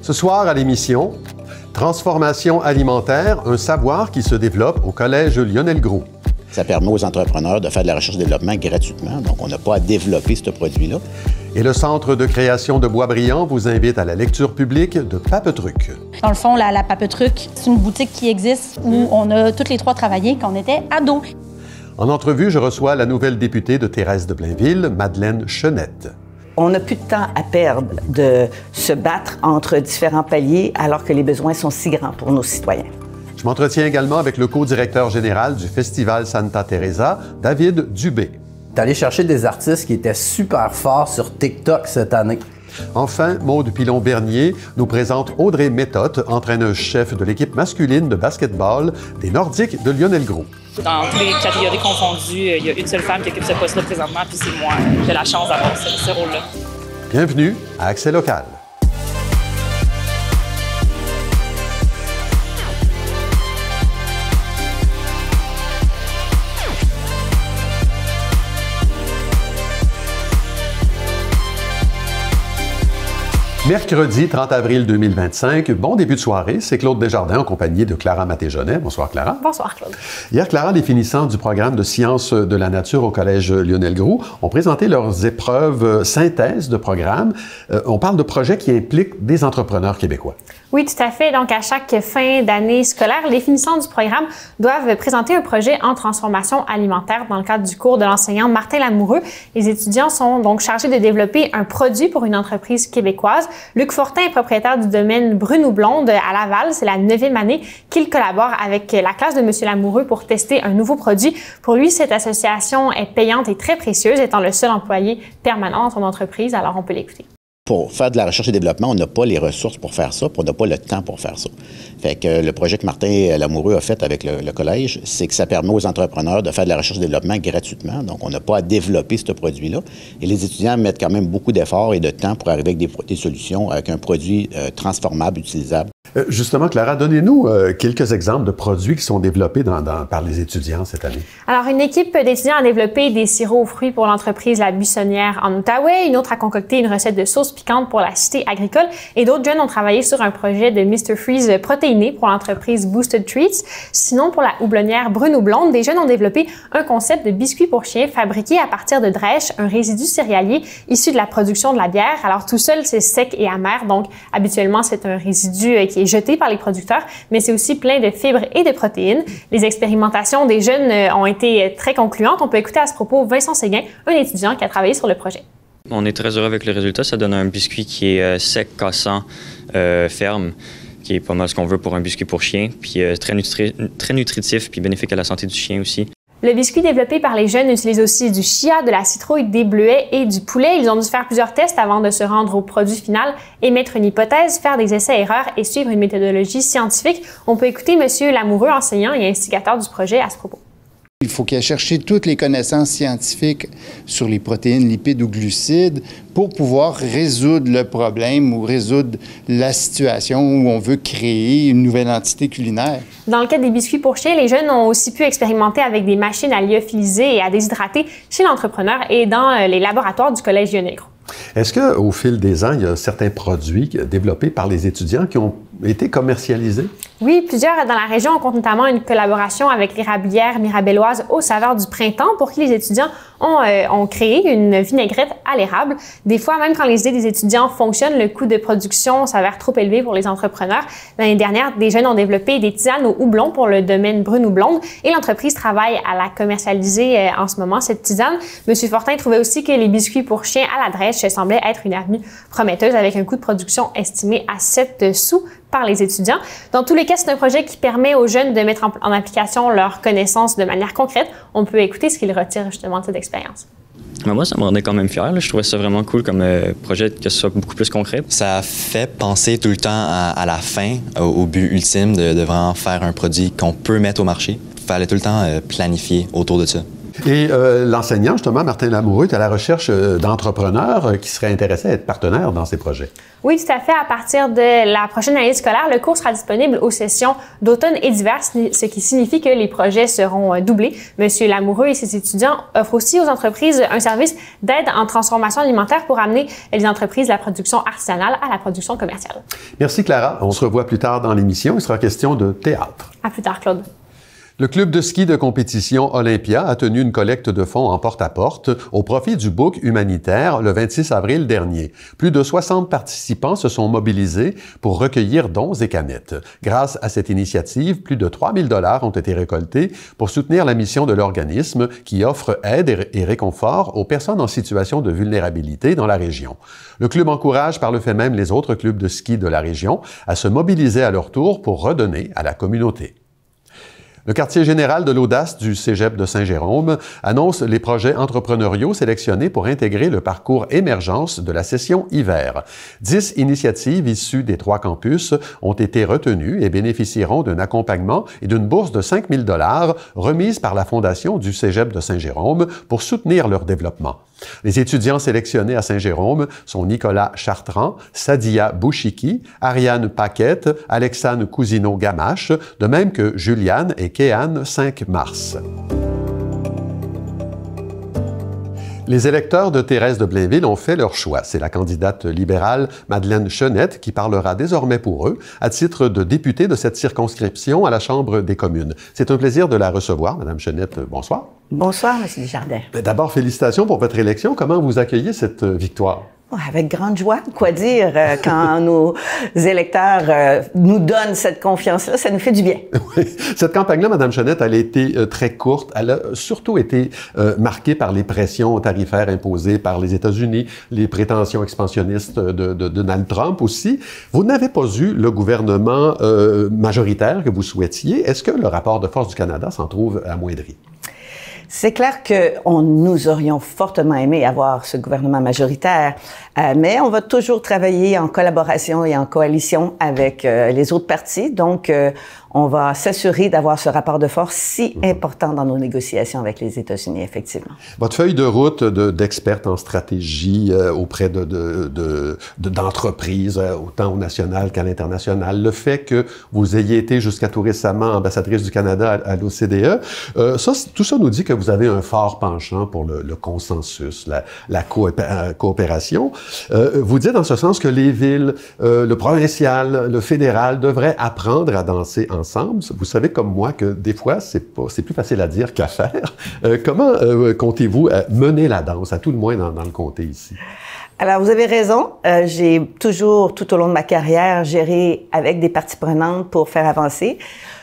Ce soir à l'émission, Transformation alimentaire, un savoir qui se développe au Collège Lionel Groulx. Ça permet aux entrepreneurs de faire de la recherche et développement gratuitement, donc on n'a pas à développer ce produit-là. Et le Centre de création de Boisbriand vous invite à la lecture publique de Papetruc. Dans le fond, la Papetruc, c'est une boutique qui existe où on a toutes les trois travaillé quand on était ados. En entrevue, je reçois la nouvelle députée de Thérèse de Blainville, Madeleine Chenette. On n'a plus de temps à perdre de se battre entre différents paliers alors que les besoins sont si grands pour nos citoyens. Je m'entretiens également avec le co-directeur général du Festival Santa Teresa, David Dubé. T'es allé chercher des artistes qui étaient super forts sur TikTok cette année. Enfin, Maude Pilon-Bernier nous présente Audrey Méthode, entraîneuse-chef de l'équipe masculine de basketball des Nordiques de Lionel Groulx. Dans toutes les catégories confondues, il y a une seule femme qui occupe ce poste-là présentement, puis c'est moi. J'ai la chance d'avoir ce rôle-là. Bienvenue à Accès local. Mercredi 30 avril 2025, bon début de soirée, c'est Claude Desjardins en compagnie de Clara Maté-Jonet. Bonsoir Clara. Bonsoir Claude. Hier, Clara, les finissants du programme de sciences de la nature au Collège Lionel Groulx ont présenté leurs épreuves synthèse de programme. On parle de projets qui impliquent des entrepreneurs québécois. Oui, tout à fait. Donc, à chaque fin d'année scolaire, les finissants du programme doivent présenter un projet en transformation alimentaire dans le cadre du cours de l'enseignant Martin Lamoureux. Les étudiants sont donc chargés de développer un produit pour une entreprise québécoise. Luc Fortin est propriétaire du domaine Brune ou Blonde à Laval. C'est la 9e année qu'il collabore avec la classe de M. Lamoureux pour tester un nouveau produit. Pour lui, cette association est payante et très précieuse, étant le seul employé permanent dans son entreprise. Alors, on peut l'écouter. Pour faire de la recherche et développement, on n'a pas les ressources pour faire ça, puis on n'a pas le temps pour faire ça. Fait que le projet que Martin Lamoureux a fait avec le collège, c'est que ça permet aux entrepreneurs de faire de la recherche et développement gratuitement. Donc, on n'a pas à développer ce produit-là. Et les étudiants mettent quand même beaucoup d'efforts et de temps pour arriver avec des solutions, avec un produit transformable, utilisable. Justement, Clara, donnez-nous quelques exemples de produits qui sont développés par les étudiants cette année. Alors, une équipe d'étudiants a développé des sirops aux fruits pour l'entreprise La Buissonnière en Outaouais. Une autre a concocté une recette de sauce piquante pour la Cité agricole. Et d'autres jeunes ont travaillé sur un projet de Mr. Freeze protéiné pour l'entreprise Boosted Treats. Sinon, pour la houblonnière Brune ou Blonde, des jeunes ont développé un concept de biscuit pour chiens fabriqué à partir de drèche, un résidu céréalier issu de la production de la bière. Alors, tout seul, c'est sec et amer. Donc, habituellement, c'est un résidu qui est jeté par les producteurs, mais c'est aussi plein de fibres et de protéines. Les expérimentations des jeunes ont été très concluantes. On peut écouter à ce propos Vincent Séguin, un étudiant qui a travaillé sur le projet. On est très heureux avec le résultat. Ça donne un biscuit qui est sec, cassant, ferme, qui est pas mal ce qu'on veut pour un biscuit pour chien, puis très nutritif, puis bénéfique à la santé du chien aussi. Le biscuit développé par les jeunes utilise aussi du chia, de la citrouille, des bleuets et du poulet. Ils ont dû faire plusieurs tests avant de se rendre au produit final, émettre une hypothèse, faire des essais-erreurs et suivre une méthodologie scientifique. On peut écouter M. Lamoureux, enseignant et instigateur du projet, à ce propos. Il faut qu'il aille chercher toutes les connaissances scientifiques sur les protéines, lipides ou glucides pour pouvoir résoudre le problème ou résoudre la situation où on veut créer une nouvelle entité culinaire. Dans le cas des biscuits pour chiens, les jeunes ont aussi pu expérimenter avec des machines à lyophiliser et à déshydrater chez l'entrepreneur et dans les laboratoires du Collège Lionel Groulx. Est-ce qu'au fil des ans, il y a certains produits développés par les étudiants qui ont été commercialisés? Oui, plusieurs dans la région comptent notamment une collaboration avec l'érablière mirabelloise aux saveurs du printemps pour qui les étudiants ont créé une vinaigrette à l'érable. Des fois, même quand les idées des étudiants fonctionnent, le coût de production s'avère trop élevé pour les entrepreneurs. L'année dernière, des jeunes ont développé des tisanes au houblon pour le domaine Brune ou Blonde et l'entreprise travaille à la commercialiser en ce moment, cette tisane. M. Fortin trouvait aussi que les biscuits pour chiens à la drèche semblaient être une avenue prometteuse avec un coût de production estimé à 7 sous par les étudiants. Dans tous les cas, c'est un projet qui permet aux jeunes de mettre en application leurs connaissances de manière concrète. On peut écouter ce qu'ils retirent justement de cette expérience. Moi, ça me rendait quand même fier. Je trouvais ça vraiment cool comme projet, que ce soit beaucoup plus concret. Ça fait penser tout le temps à la fin, au but ultime de vraiment faire un produit qu'on peut mettre au marché. Il fallait tout le temps planifier autour de ça. Et l'enseignant, justement, Martin Lamoureux, est à la recherche d'entrepreneurs qui seraient intéressés à être partenaires dans ces projets. Oui, tout à fait. À partir de la prochaine année scolaire, le cours sera disponible aux sessions d'automne et d'hiver, ce qui signifie que les projets seront doublés. Monsieur Lamoureux et ses étudiants offrent aussi aux entreprises un service d'aide en transformation alimentaire pour amener les entreprises de la production artisanale à la production commerciale. Merci Clara. On se revoit plus tard dans l'émission. Il sera question de théâtre. À plus tard, Claude. Le club de ski de compétition Olympia a tenu une collecte de fonds en porte-à-porte au profit du book humanitaire le 26 avril dernier. Plus de 60 participants se sont mobilisés pour recueillir dons et canettes. Grâce à cette initiative, plus de 3 000 $ ont été récoltés pour soutenir la mission de l'organisme qui offre aide et réconfort aux personnes en situation de vulnérabilité dans la région. Le club encourage par le fait même les autres clubs de ski de la région à se mobiliser à leur tour pour redonner à la communauté. Le quartier général de l'audace du Cégep de Saint-Jérôme annonce les projets entrepreneuriaux sélectionnés pour intégrer le parcours émergence de la session hiver. 10 initiatives issues des 3 campus ont été retenues et bénéficieront d'un accompagnement et d'une bourse de 5 000 $ remise par la Fondation du Cégep de Saint-Jérôme pour soutenir leur développement. Les étudiants sélectionnés à Saint-Jérôme sont Nicolas Chartrand, Sadia Bouchiki, Ariane Paquette, Alexandre Cousineau-Gamache, de même que Juliane et Kéane 5 mars. Les électeurs de Thérèse de Blainville ont fait leur choix. C'est la candidate libérale Madeleine Chenette qui parlera désormais pour eux à titre de députée de cette circonscription à la Chambre des communes. C'est un plaisir de la recevoir. Madame Chenette, bonsoir. Bonsoir, M. Desjardins. D'abord, félicitations pour votre élection. Comment vous accueillez cette victoire? Avec grande joie. Quoi dire, quand nos électeurs nous donnent cette confiance-là, ça nous fait du bien. Oui. Cette campagne-là, Mme Chenette, elle a été très courte. Elle a surtout été marquée par les pressions tarifaires imposées par les États-Unis, les prétentions expansionnistes de Donald Trump aussi. Vous n'avez pas eu le gouvernement majoritaire que vous souhaitiez. Est-ce que le rapport de force du Canada s'en trouve amoindri? C'est clair que nous aurions fortement aimé avoir ce gouvernement majoritaire, mais on va toujours travailler en collaboration et en coalition avec les autres partis. Donc, on va s'assurer d'avoir ce rapport de force si important dans nos négociations avec les États-Unis, effectivement. Votre feuille de route d'experte en stratégie auprès d'entreprises, autant au national qu'à l'international, le fait que vous ayez été jusqu'à tout récemment ambassadrice du Canada à l'OCDE, tout ça nous dit que vous avez un fort penchant pour le consensus, la coopération. Vous dites en ce sens que les villes, le provincial, le fédéral devraient apprendre à danser ensemble. Vous savez comme moi que des fois, c'est plus facile à dire qu'à faire. Comment comptez-vous mener la danse, à tout le moins dans le comté ici? Alors, vous avez raison. J'ai toujours, tout au long de ma carrière, géré avec des parties prenantes pour faire avancer.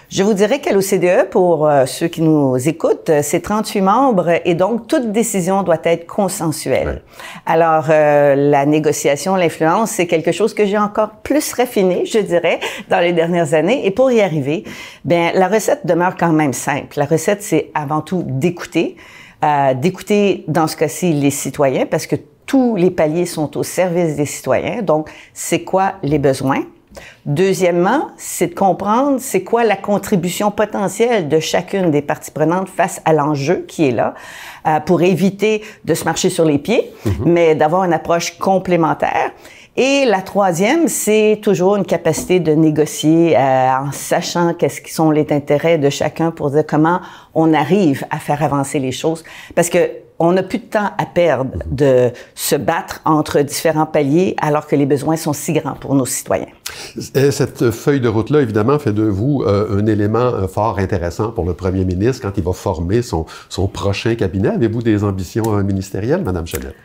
Je vous dirais qu'à l'OCDE, pour ceux qui nous écoutent, c'est 38 membres et donc toute décision doit être consensuelle. Ouais. Alors, la négociation, l'influence, c'est quelque chose que j'ai encore plus raffiné, je dirais, dans les dernières années. Et pour y arriver, bien, la recette demeure quand même simple. La recette, c'est avant tout d'écouter dans ce cas-ci les citoyens, parce que tous les paliers sont au service des citoyens. Donc, c'est quoi les besoins? Deuxièmement, c'est de comprendre c'est quoi la contribution potentielle de chacune des parties prenantes face à l'enjeu qui est là, pour éviter de se marcher sur les pieds, mais d'avoir une approche complémentaire. Et la troisième, c'est toujours une capacité de négocier en sachant qu'est-ce qui sont les intérêts de chacun pour dire comment on arrive à faire avancer les choses. Parce que on n'a plus de temps à perdre de se battre entre différents paliers alors que les besoins sont si grands pour nos citoyens. Et cette feuille de route-là, évidemment, fait de vous un élément fort intéressant pour le premier ministre quand il va former son prochain cabinet. Avez-vous des ambitions ministérielles, Mme Chenette?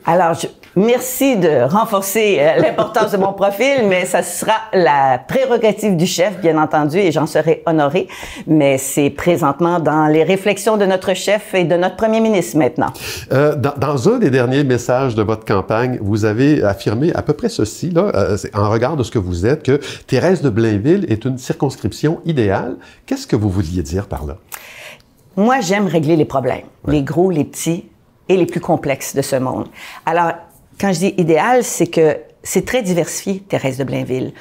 Alors, merci de renforcer l'importance de mon profil, mais ça sera la prérogative du chef, bien entendu, et j'en serai honorée. Mais c'est présentement dans les réflexions de notre chef et de notre premier ministre maintenant. Dans un des derniers messages de votre campagne, vous avez affirmé à peu près ceci, là, en regard de ce que vous êtes, que Thérèse de Blainville est une circonscription idéale. Qu'est-ce que vous vouliez dire par là? Moi, j'aime régler les problèmes, les gros, les petits et les plus complexes de ce monde. Alors, quand je dis idéal, c'est que c'est très diversifié, Thérèse de Blainville.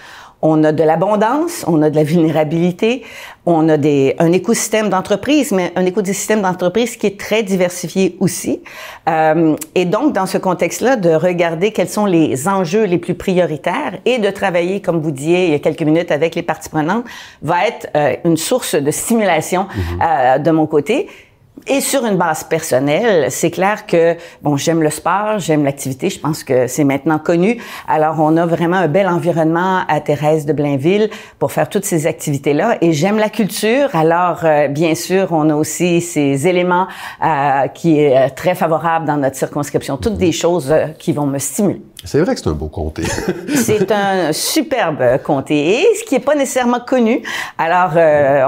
On a de l'abondance, on a de la vulnérabilité, on a un écosystème d'entreprise, mais un écosystème d'entreprise qui est très diversifié aussi. Et donc, dans ce contexte-là, de regarder quels sont les enjeux les plus prioritaires et de travailler, comme vous disiez il y a quelques minutes, avec les parties prenantes, va être une source de stimulation de mon côté. Et sur une base personnelle, c'est clair que, bon, j'aime le sport, j'aime l'activité, je pense que c'est maintenant connu. Alors, on a vraiment un bel environnement à Thérèse de Blainville pour faire toutes ces activités-là. Et j'aime la culture. Alors, bien sûr, on a aussi ces éléments qui est très favorable dans notre circonscription. Toutes des choses qui vont me stimuler. C'est vrai que c'est un beau comté. C'est un superbe comté, et ce qui n'est pas nécessairement connu. Alors,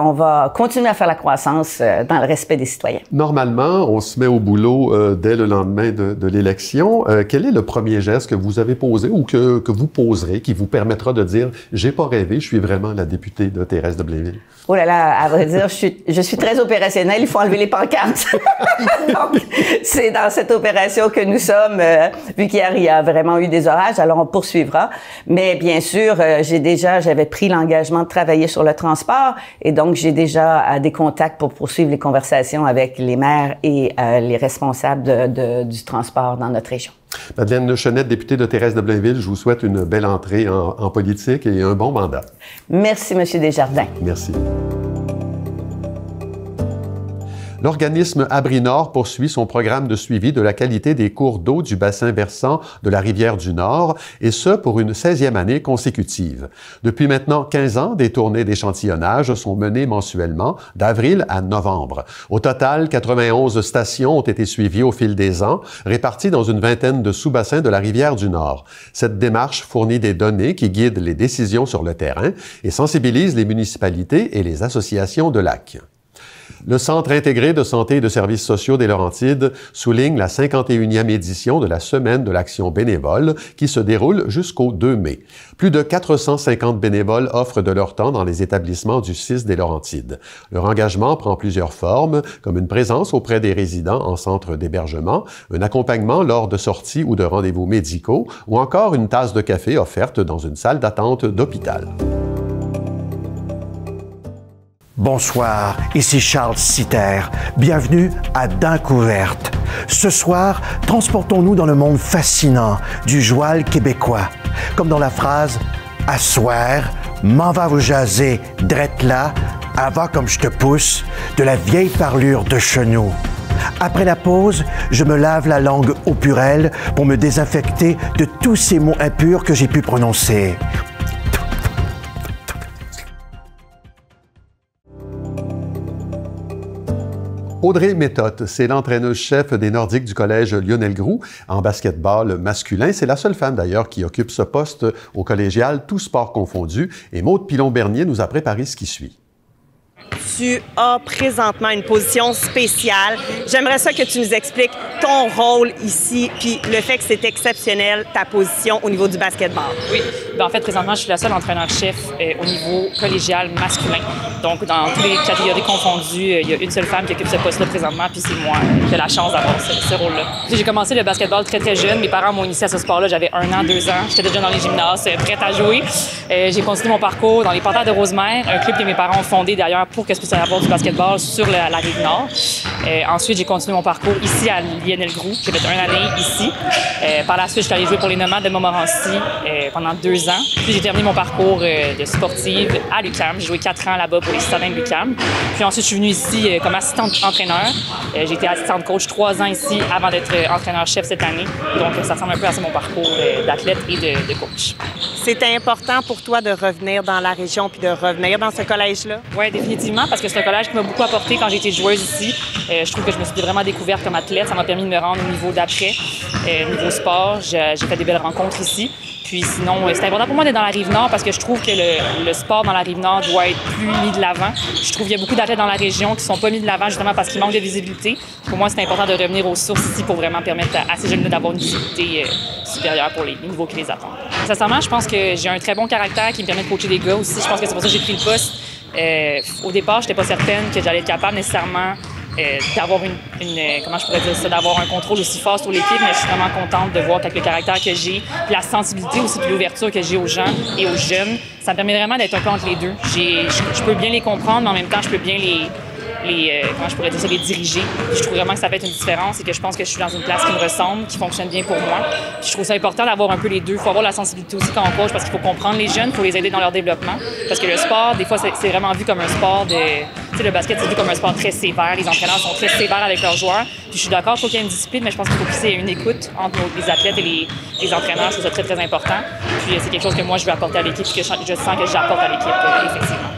on va continuer à faire la croissance dans le respect des citoyens. Normalement, on se met au boulot dès le lendemain de l'élection. Quel est le premier geste que vous avez posé ou que vous poserez qui vous permettra de dire « J'ai pas rêvé, je suis vraiment la députée de Thérèse de Blainville ». Oh là là, à vrai dire, je suis très opérationnelle. Il faut enlever les pancartes. Donc, c'est dans cette opération que nous sommes, vu qu'hier, il y a vraiment eu des orages, alors on poursuivra. Mais bien sûr, j'avais pris l'engagement de travailler sur le transport, et donc j'ai déjà des contacts pour poursuivre les conversations avec les maires et les responsables du transport dans notre région. Madeleine Chenette, députée de Thérèse de Blainville, je vous souhaite une belle entrée en politique et un bon mandat. Merci, M. Desjardins. Merci. L'organisme Abri Nord poursuit son programme de suivi de la qualité des cours d'eau du bassin versant de la rivière du Nord, et ce pour une 16e année consécutive. Depuis maintenant 15 ans, des tournées d'échantillonnage sont menées mensuellement, d'avril à novembre. Au total, 91 stations ont été suivies au fil des ans, réparties dans une vingtaine de sous-bassins de la rivière du Nord. Cette démarche fournit des données qui guident les décisions sur le terrain et sensibilise les municipalités et les associations de lacs. Le Centre intégré de santé et de services sociaux des Laurentides souligne la 51e édition de la Semaine de l'action bénévole qui se déroule jusqu'au 2 mai. Plus de 450 bénévoles offrent de leur temps dans les établissements du CIS des Laurentides. Leur engagement prend plusieurs formes, comme une présence auprès des résidents en centre d'hébergement, un accompagnement lors de sorties ou de rendez-vous médicaux, ou encore une tasse de café offerte dans une salle d'attente d'hôpital. Bonsoir, ici Charles Sitter. Bienvenue à Dincouverte. Ce soir, transportons-nous dans le monde fascinant du joual québécois. Comme dans la phrase « Assoir, m'en va vous jaser, drette là, avant comme je te pousse, de la vieille parlure de chenou. » Après la pause, je me lave la langue au purel pour me désinfecter de tous ces mots impurs que j'ai pu prononcer. Audrey Méthode, c'est l'entraîneuse-chef des Nordiques du collège Lionel Groulx en basketball masculin. C'est la seule femme d'ailleurs qui occupe ce poste au collégial, tous sports confondus. Et Maude Pilon-Bernier nous a préparé ce qui suit. Tu as présentement une position spéciale. J'aimerais ça que tu nous expliques ton rôle ici, puis le fait que c'est exceptionnel, ta position au niveau du basketball. Oui, bien, en fait, présentement, je suis la seule entraîneur-chef au niveau collégial masculin. Donc, dans toutes les catégories confondues, il y a une seule femme qui occupe ce poste-là présentement, puis c'est moi qui ai la chance d'avoir ce rôle-là. J'ai commencé le basketball très, très jeune. Mes parents m'ont initié à ce sport-là. J'avais 1 an, 2 ans. J'étais déjà dans les gymnases, prête à jouer. J'ai continué mon parcours dans les Panthères de Rosemère, un club que mes parents ont fondé d'ailleurs pour que je puisse avoir du basketball sur la Rive-Nord. Ensuite, j'ai continué mon parcours ici à Lionel Groulx. J'ai fait 1 année ici. Par la suite, je suis allée jouer pour les Nomades de Montmorency pendant 2 ans. Puis j'ai terminé mon parcours de sportive à l'UQAM. J'ai joué 4 ans là-bas pour les citadins de l'UQAM. Puis ensuite, je suis venue ici comme assistante entraîneur. J'ai été assistante coach 3 ans ici avant d'être entraîneur-chef cette année. Donc, ça ressemble un peu à ça mon parcours d'athlète et de coach. C'était important pour toi de revenir dans la région puis de revenir dans ce collège-là? Oui, définitivement, parce que c'est un collège qui m'a beaucoup apporté quand j'ai été joueuse ici. Je trouve que je me suis vraiment découverte comme athlète. Ça m'a permis de me rendre au niveau d'après, niveau sport. J'ai fait des belles rencontres ici. Puis sinon, c'est important pour moi d'être dans la Rive-Nord parce que je trouve que le sport dans la Rive-Nord doit être plus mis de l'avant. Je trouve qu'il y a beaucoup d'athlètes dans la région qui ne sont pas mis de l'avant justement parce qu'il manque de visibilité. Pour moi, c'est important de revenir aux sources ici pour vraiment permettre à ces jeunes-là d'avoir une visibilité supérieure pour les niveaux qui les attendent. Sincèrement, je pense que j'ai un très bon caractère qui me permet de coacher des gars aussi. Je pense que c'est pour ça que j'ai pris le poste. Au départ, je n'étais pas certaine que j'allais être capable nécessairement d'avoir comment je pourrais dire ça, d'avoir un contrôle aussi fort sur l'équipe, mais je suis vraiment contente de voir qu'avec le caractère que j'ai, la sensibilité aussi de l'ouverture que j'ai aux gens et aux jeunes, ça me permet vraiment d'être un peu entre les deux. Je peux bien les comprendre, mais en même temps, je peux bien comment je pourrais dire ça, les diriger. Puis je trouve vraiment que ça fait une différence et que je pense que je suis dans une place qui me ressemble, qui fonctionne bien pour moi. Puis je trouve ça important d'avoir un peu les deux. Il faut avoir la sensibilité aussi quand on coach parce qu'il faut comprendre les jeunes, il faut les aider dans leur développement. Parce que le sport, des fois, c'est vraiment vu comme un sport de... Tu sais, le basket, c'est vu comme un sport très sévère. Les entraîneurs sont très sévères avec leurs joueurs. Puis je suis d'accord, il faut qu'il y ait une discipline, mais je pense qu'il faut qu'il y ait une écoute entre les athlètes et les entraîneurs. Je trouve ça très, très important. Puis c'est quelque chose que moi, je veux apporter à l'équipe et que je sens que j'apporte à l'équipe, effectivement.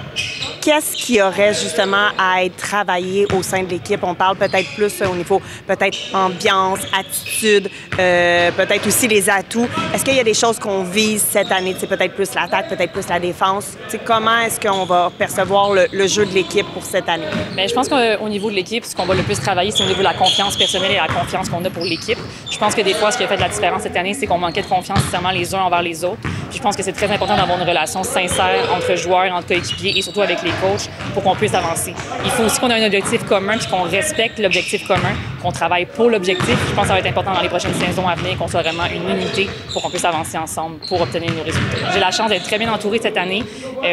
Qu'est-ce qui aurait justement à être travaillé au sein de l'équipe? On parle peut-être plus au niveau, peut-être ambiance, attitude, peut-être aussi les atouts. Est-ce qu'il y a des choses qu'on vise cette année? Peut-être plus l'attaque, peut-être plus la défense. Comment est-ce qu'on va percevoir le jeu de l'équipe pour cette année? Bien, je pense qu'au niveau de l'équipe, ce qu'on va le plus travailler, c'est au niveau de la confiance personnelle et la confiance qu'on a pour l'équipe. Je pense que des fois, ce qui a fait de la différence cette année, c'est qu'on manquait de confiance nécessairement les uns envers les autres. Puis je pense que c'est très important d'avoir une relation sincère entre joueurs, entre coéquipiers et surtout avec les coachs pour qu'on puisse avancer. Il faut aussi qu'on ait un objectif commun puis qu'on respecte l'objectif commun, qu'on travaille pour l'objectif. Je pense que ça va être important dans les prochaines saisons à venir qu'on soit vraiment une unité pour qu'on puisse avancer ensemble pour obtenir nos résultats. J'ai la chance d'être très bien entourée cette année.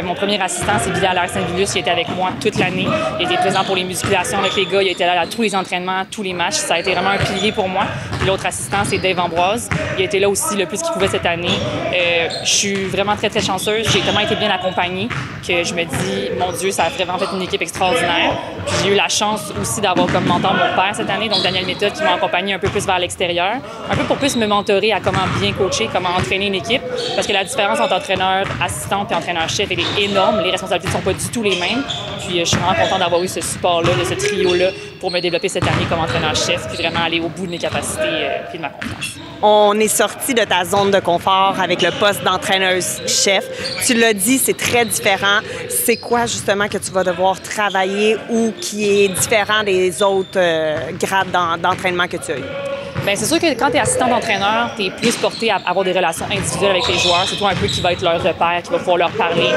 Mon premier assistant, c'est Bilal Saint-Villus, qui était avec moi toute l'année. Il était présent pour les musculations avec les gars, il était là à tous les entraînements, tous les matchs. Ça a été vraiment un pilier pour moi. Puis l'autre assistant, c'est Dave Ambroise. Il était là aussi le plus qu'il pouvait cette année. Je suis vraiment très, très chanceuse. J'ai tellement été bien accompagnée que je me dis, mon Dieu, ça a vraiment fait une équipe extraordinaire. Puis j'ai eu la chance aussi d'avoir comme mentor mon père cette année, donc Daniel Méthode, qui m'a accompagné un peu plus vers l'extérieur, un peu pour plus me mentorer à comment bien coacher, comment entraîner une équipe, parce que la différence entre entraîneur assistant et entraîneur-chef, elle est énorme. Les responsabilités ne sont pas du tout les mêmes. Puis je suis vraiment contente d'avoir eu ce support-là, de ce trio-là, pour me développer cette année comme entraîneur-chef, puis vraiment aller au bout de mes capacités et de ma confiance. On est sorti de ta zone de confort avec le poste d'entraîneuse-chef. Tu l'as dit, c'est très différent. C'est quoi justement que tu vas devoir travailler ou qui est différent des autres grades d'entraînement que tu as eu? Bien, c'est sûr que quand tu es assistant d'entraîneur, tu es plus porté à avoir des relations individuelles avec les joueurs. C'est toi un peu qui va être leur repère, qui va pouvoir leur parler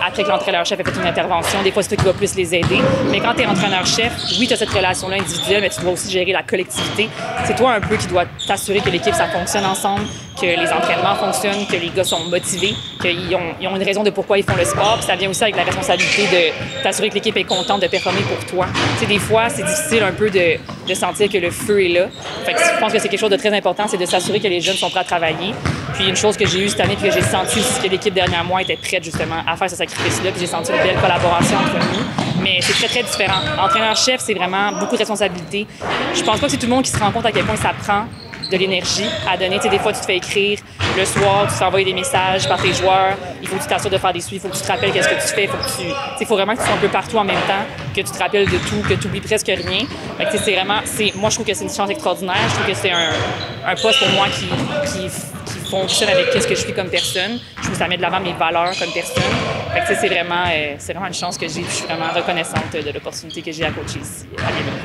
après que l'entraîneur-chef ait fait une intervention. Des fois, c'est toi qui va plus les aider. Mais quand tu es entraîneur-chef, oui, tu as cette relation-là individuelle, mais tu dois aussi gérer la collectivité. C'est toi un peu qui dois t'assurer que l'équipe, ça fonctionne ensemble, que les entraînements fonctionnent, que les gars sont motivés, qu'ils ont une raison de pourquoi ils font le sport. Puis ça vient aussi avec la responsabilité de t'assurer que l'équipe est contente de performer pour toi. Tu sais, des fois, c'est difficile un peu de sentir que le feu est là. Fait que je pense que c'est quelque chose de très important, c'est de s'assurer que les jeunes sont prêts à travailler. Puis une chose que j'ai eue cette année, puis que j'ai senti aussi que l'équipe derrière moi était prête justement à faire ce sacrifice-là, puis j'ai senti une belle collaboration entre nous. Mais c'est très, très différent. Entraîneur-chef, c'est vraiment beaucoup de responsabilités. Je pense pas que c'est tout le monde qui se rend compte à quel point ça prend de l'énergie à donner. Tu sais, des fois, tu te fais écrire le soir, tu te fais envoyer des messages par tes joueurs. Il faut que tu t'assures de faire des suivis, il faut que tu te rappelles qu'est-ce que tu fais. Il faut vraiment que tu sois un peu partout en même temps, que tu te rappelles de tout, que tu oublies presque rien. Fait que, c'est vraiment, moi, je trouve que c'est une chance extraordinaire. Je trouve que c'est un poste pour moi qui fonctionne avec ce que je suis comme personne. Je trouve que ça met de l'avant mes valeurs comme personne. Fait que, c'est vraiment une chance que j'ai. Je suis vraiment reconnaissante de l'opportunité que j'ai à coacher ici à Liévin.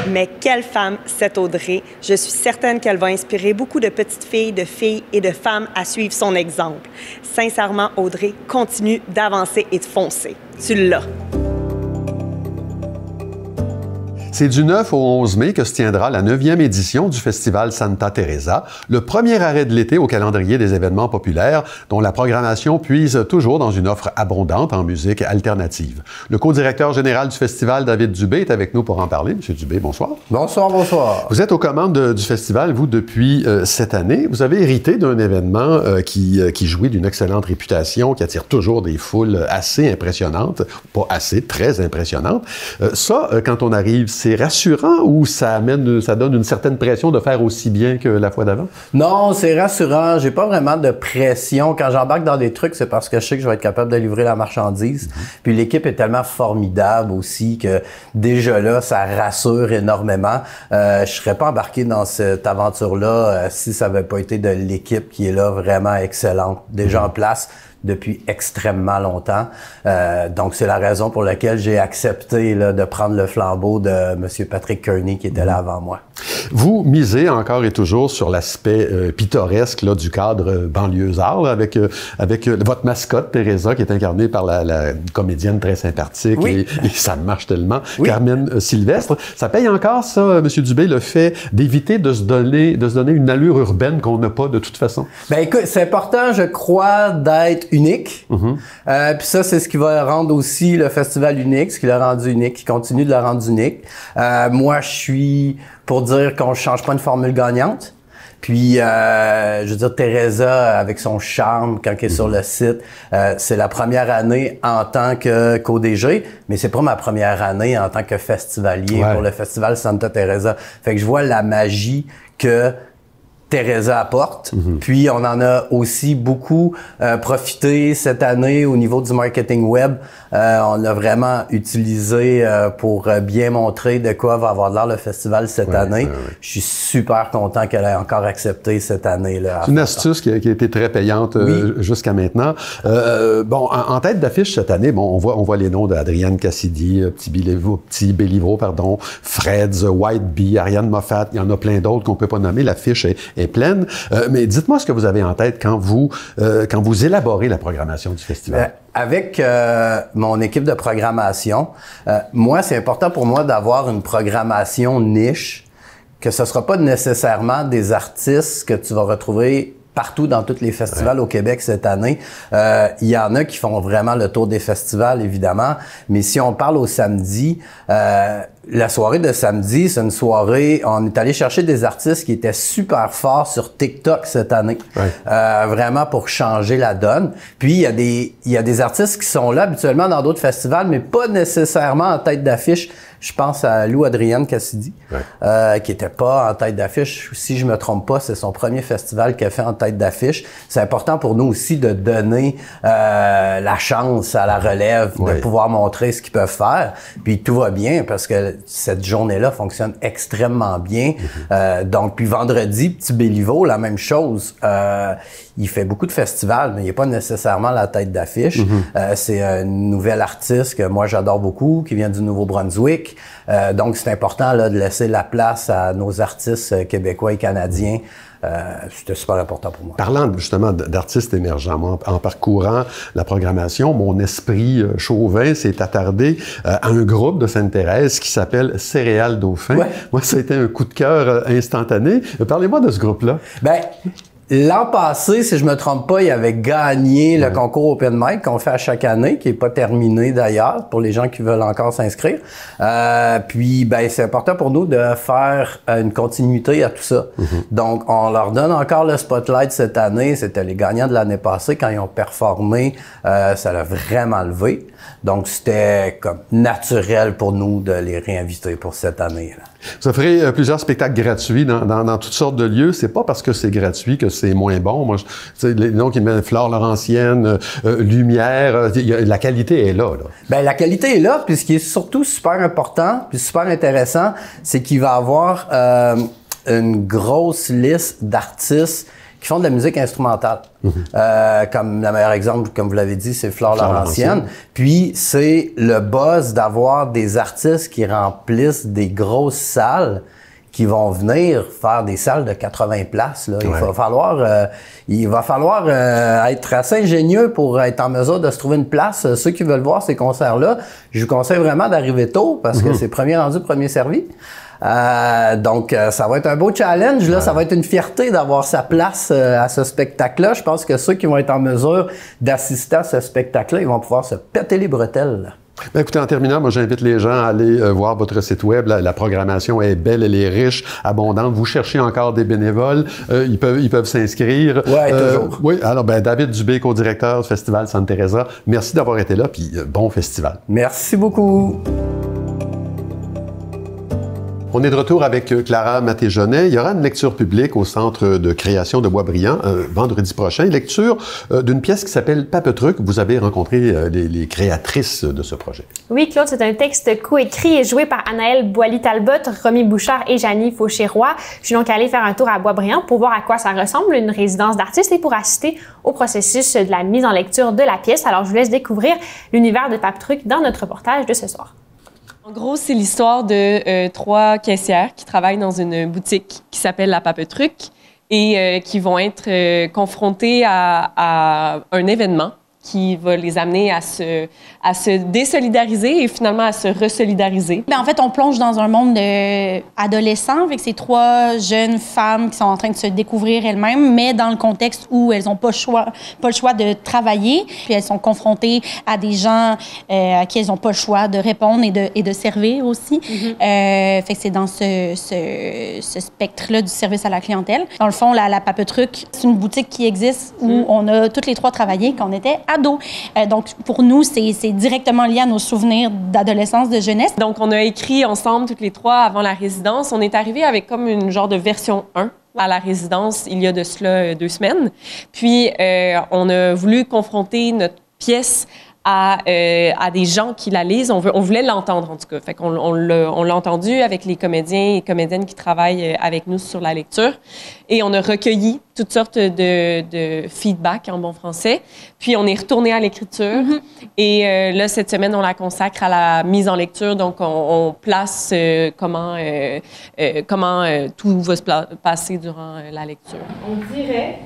Mais quelle femme, cette Audrey. Je suis certaine qu'elle va inspirer beaucoup de petites filles, de filles et de femmes à suivre son exemple. Sincèrement, Audrey, continue d'avancer et de foncer. Tu l'as. C'est du 9 au 11 mai que se tiendra la 9e édition du Festival Santa Teresa, le premier arrêt de l'été au calendrier des événements populaires dont la programmation puise toujours dans une offre abondante en musique alternative. Le co-directeur général du festival, David Dubé, est avec nous pour en parler. Monsieur Dubé, bonsoir. Bonsoir, bonsoir. Vous êtes aux commandes du festival, vous, depuis cette année. Vous avez hérité d'un événement qui jouit d'une excellente réputation, qui attire toujours des foules assez impressionnantes, pas assez, très impressionnantes. Quand on arrive, c'est rassurant ou ça donne une certaine pression de faire aussi bien que la fois d'avant? Non, c'est rassurant. J'ai pas vraiment de pression. Quand j'embarque dans des trucs, c'est parce que je sais que je vais être capable de livrer la marchandise. Puis l'équipe est tellement formidable aussi que déjà là, ça rassure énormément. Je serais pas embarqué dans cette aventure-là si ça avait pas été de l'équipe qui est là vraiment excellente, déjà en place depuis extrêmement longtemps. Donc, c'est la raison pour laquelle j'ai accepté là, de prendre le flambeau de M. Patrick Kearney qui était là avant moi. Vous misez encore et toujours sur l'aspect pittoresque là, du cadre banlieusard, là, avec votre mascotte, Teresa, qui est incarnée par la comédienne très sympathique, et ça marche tellement, Carmen Sylvestre. Ça paye encore, ça, M. Dubé, le fait d'éviter de se donner une allure urbaine qu'on n'a pas de toute façon? Ben écoute, c'est important, je crois, d'être unique. Puis ça, c'est ce qui va rendre aussi le festival unique, ce qui l'a rendu unique, qui continue de le rendre unique. Moi, je suis pour dire qu'on ne change pas une formule gagnante. Puis, je veux dire, Teresa, avec son charme, quand elle est sur le site, c'est la première année en tant qu'ODG, mais c'est pas ma première année en tant que festivalier pour le festival Santa Teresa. Fait que je vois la magie que Teresa apporte. Puis, on en a aussi beaucoup profité cette année au niveau du marketing web. On l'a vraiment utilisé pour bien montrer de quoi va avoir l'air le festival cette année. Je suis super content qu'elle ait encore accepté cette année-là. C'est une astuce qui a été très payante jusqu'à maintenant. Bon, en tête d'affiche cette année, bon, on voit les noms d'Adrienne Cassidy, Petit Béliveau, pardon, Freds, White Bee, Ariane Moffat. Il y en a plein d'autres qu'on peut pas nommer. L'affiche est pleine. Mais dites-moi ce que vous avez en tête quand vous élaborez la programmation du festival. Avec mon équipe de programmation, moi, c'est important pour moi d'avoir une programmation niche, que ce ne sera pas nécessairement des artistes que tu vas retrouver partout dans tous les festivals au Québec cette année. Il y en a qui font vraiment le tour des festivals, évidemment. Mais si on parle au samedi, la soirée de samedi, c'est une soirée, on est allé chercher des artistes qui étaient super forts sur TikTok cette année. Vraiment pour changer la donne. Puis, il y a des artistes qui sont là habituellement dans d'autres festivals, mais pas nécessairement en tête d'affiche. Je pense à Lou Adrienne Cassidy, qui était pas en tête d'affiche. Si je me trompe pas, c'est son premier festival qu'elle fait en tête d'affiche. C'est important pour nous aussi de donner la chance à la relève de pouvoir montrer ce qu'ils peuvent faire. Puis tout va bien parce que cette journée-là fonctionne extrêmement bien. Donc, puis vendredi, Petit Béliveau, la même chose. Il fait beaucoup de festivals, mais il n'est pas nécessairement la tête d'affiche. C'est une nouvelle artiste que moi j'adore beaucoup, qui vient du Nouveau-Brunswick. Donc c'est important là, de laisser la place à nos artistes québécois et canadiens. C'était super important pour moi. Parlant justement d'artistes émergents, moi, en parcourant la programmation, mon esprit chauvin s'est attardé à un groupe de Sainte-Thérèse qui s'appelle Céréales Dauphin. Moi, ça a été un coup de cœur instantané. Parlez-moi de ce groupe-là. Ben, l'an passé, si je me trompe pas, il avait gagné le concours Open Mic qu'on fait à chaque année, qui est pas terminé d'ailleurs, pour les gens qui veulent encore s'inscrire. Puis, ben, c'est important pour nous de faire une continuité à tout ça. Donc, on leur donne encore le spotlight cette année. C'était les gagnants de l'année passée. Quand ils ont performé, ça l'a vraiment levé. Donc, c'était comme naturel pour nous de les réinviter pour cette année. Vous offrez plusieurs spectacles gratuits dans toutes sortes de lieux. C'est pas parce que c'est gratuit que c'est moins bon. Moi, les noms qui mettent Flore Laurentienne, Lumière, la qualité est là. Ben, la qualité est là, puis ce qui est surtout super important, puis super intéressant, c'est qu'il va y avoir une grosse liste d'artistes qui font de la musique instrumentale. Comme le meilleur exemple, comme vous l'avez dit, c'est Flore Laurentienne. Puis, c'est le buzz d'avoir des artistes qui remplissent des grosses salles qui vont venir faire des salles de 80 places. Là. Il va falloir être assez ingénieux pour être en mesure de se trouver une place. Ceux qui veulent voir ces concerts-là, je vous conseille vraiment d'arriver tôt parce que c'est premier rendu, premier servi. Donc, ça va être un beau challenge. Là, ça va être une fierté d'avoir sa place à ce spectacle-là. Je pense que ceux qui vont être en mesure d'assister à ce spectacle-là, ils vont pouvoir se péter les bretelles. Ben écoutez, en terminant, moi j'invite les gens à aller voir votre site web. La programmation est belle, elle est riche, abondante. Vous cherchez encore des bénévoles, ils peuvent s'inscrire. Toujours. Oui, alors ben David Dubé, co-directeur du Festival Santa Teresa, merci d'avoir été là, puis bon festival. Merci beaucoup. On est de retour avec Clara Maté-Jonet. Il y aura une lecture publique au Centre de création de Boisbriand vendredi prochain. Lecture d'une pièce qui s'appelle Papetruc. Vous avez rencontré les créatrices de ce projet. Oui, Claude, c'est un texte coécrit et joué par Anaëlle Boilly-Talbot, Romy Bouchard et Janie Fauché-Roy. Je suis donc allée faire un tour à Boisbriand pour voir à quoi ça ressemble, une résidence d'artistes, et pour assister au processus de la mise en lecture de la pièce. Alors, je vous laisse découvrir l'univers de Papetruc dans notre reportage de ce soir. En gros, c'est l'histoire de 3 caissières qui travaillent dans une boutique qui s'appelle La Papetruc et qui vont être confrontées à un événement qui va les amener à se désolidariser et finalement à se resolidariser. En fait, on plonge dans un monde adolescent avec ces 3 jeunes femmes qui sont en train de se découvrir elles-mêmes, mais dans le contexte où elles n'ont pas le choix de travailler, puis elles sont confrontées à des gens à qui elles n'ont pas le choix de répondre et de servir aussi. Fait que c'est dans ce spectre-là du service à la clientèle. Dans le fond, la Papetruc, c'est une boutique qui existe où on a toutes les 3 travaillé quand on était ados. Donc, pour nous, c'est directement lié à nos souvenirs d'adolescence, de jeunesse. Donc, on a écrit ensemble, toutes les 3, avant la résidence. On est arrivé avec comme une genre de version 1 à la résidence il y a de cela 2 semaines. Puis, on a voulu confronter notre pièce à des gens qui la lisent. On voulait l'entendre, en tout cas. Fait qu'on l'a entendu avec les comédiens et comédiennes qui travaillent avec nous sur la lecture. Et on a recueilli toutes sortes de feedback en bon français. Puis, on est retourné à l'écriture. Et là, cette semaine, on la consacre à la mise en lecture. Donc, on place comment tout va se passer durant la lecture. On dirait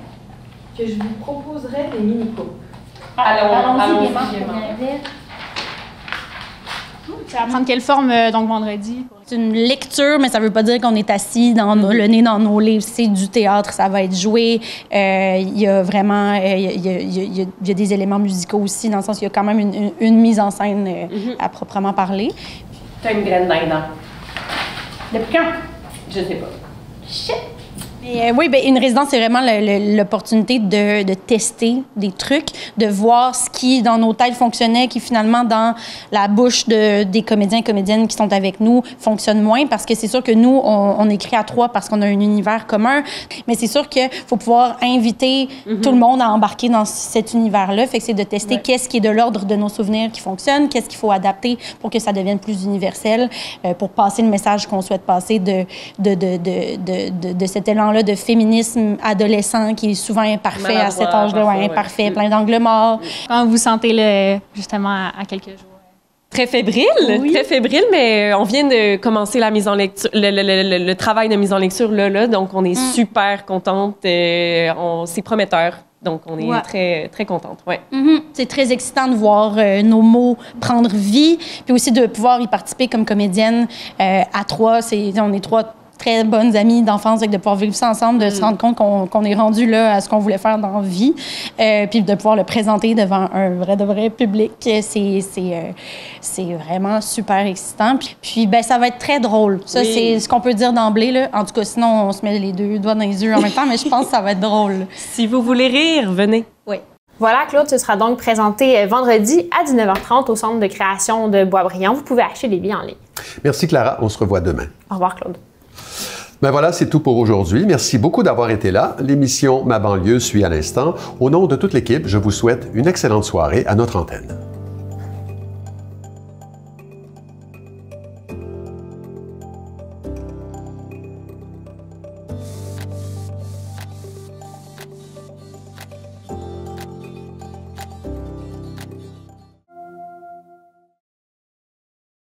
que je vous proposerais des mini-coupes. Allons-y, Ça va prendre quelle forme, donc, vendredi? C'est une lecture, mais ça ne veut pas dire qu'on est assis le nez dans nos livres. C'est du théâtre, ça va être joué. Il y a vraiment... Il y a des éléments musicaux aussi, dans le sens qu'il y a quand même une mise en scène à proprement parler. Tu as une graine dans les dents. Depuis quand? Je sais pas. Shit! Oui, une résidence, c'est vraiment l'opportunité de tester des trucs, de voir ce qui, dans nos têtes, fonctionnait, qui, finalement, dans la bouche des comédiens et comédiennes qui sont avec nous, fonctionne moins. Parce que c'est sûr que nous, on écrit à 3 parce qu'on a un univers commun. Mais c'est sûr qu'il faut pouvoir inviter tout le monde à embarquer dans cet univers-là. Fait que c'est de tester qu'est-ce qui est de l'ordre de nos souvenirs qui fonctionne, qu'est-ce qu'il faut adapter pour que ça devienne plus universel, pour passer le message qu'on souhaite passer de cet élan-là de féminisme adolescent qui est souvent imparfait à cet âge-là, imparfait, plein d'angles morts. Comment vous sentez justement à quelques jours? Très fébrile, mais on vient de commencer la mise en lecture, le travail de mise en lecture là, donc on est super contente, c'est prometteur. Donc, on est très, très contente, C'est très excitant de voir nos mots prendre vie, puis aussi de pouvoir y participer comme comédienne à 3. On est 3 très bonnes amies d'enfance, de pouvoir vivre ça ensemble, de se rendre compte qu'on est rendu là à ce qu'on voulait faire dans la vie, puis de pouvoir le présenter devant un vrai public, c'est vraiment super excitant. Puis ça va être très drôle. Ça, c'est ce qu'on peut dire d'emblée, là. En tout cas, sinon, on se met les 2 doigts dans les yeux en même temps, mais je pense que ça va être drôle. Si vous voulez rire, venez. Oui. Voilà, Claude, ce sera donc présenté vendredi à 19h30 au Centre de création de Boisbriand. Vous pouvez acheter les billets en ligne. Merci, Clara. On se revoit demain. Au revoir, Claude. Ben voilà, c'est tout pour aujourd'hui. Merci beaucoup d'avoir été là. L'émission Ma banlieue suit à l'instant. Au nom de toute l'équipe, je vous souhaite une excellente soirée à notre antenne.